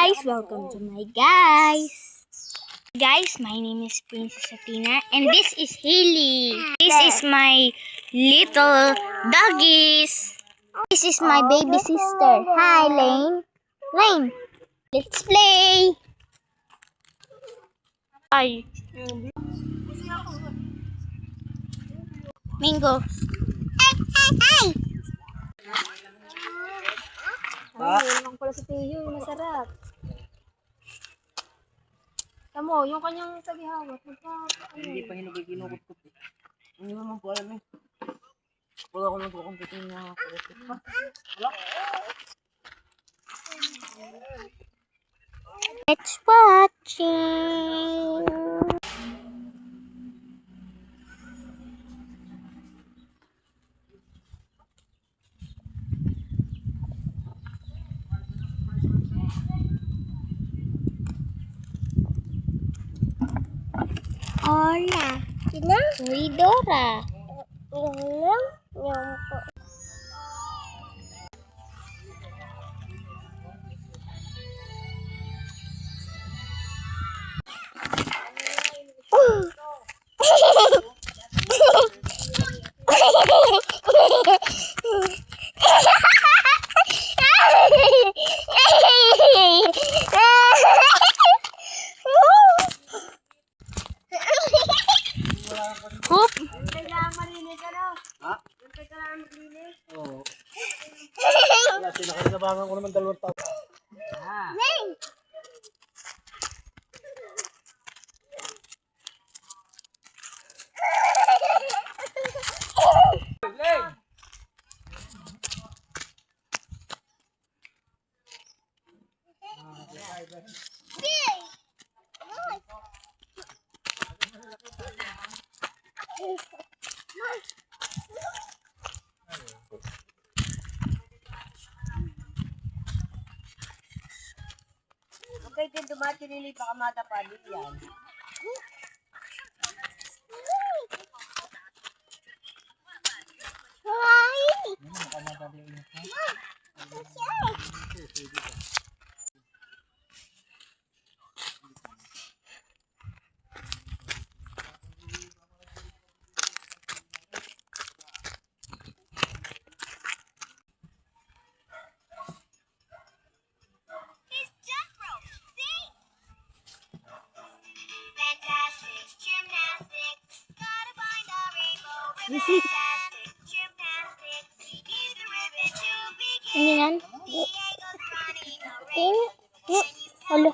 guys! Welcome to my guys! Guys, my name is Princess Athena and this is Hailey. This is my little doggies. This is my baby sister. Hi, Lane. Lane, let's play. Ay. Mango. Ay! Ay, yun lang pala sa tiyo, yung masarap. Tamo, yung kanyang tagihawat, Hindi pa kinukot-kot eh. Hindi naman po alam eh. Wala ko nang kukumpitin na kukumpitin pa. Wala. Let's watching. Hola. Sino? Uy, Dora. Yung po. Hoop. kailangan malinis, ano? Ha? Kailangan malinis. Oo. Wala, sinakalisabangan ko naman 2 taon. Ah. Okay, din dumati nili, baka matapalip yan. Ano yan? Ting. Alo.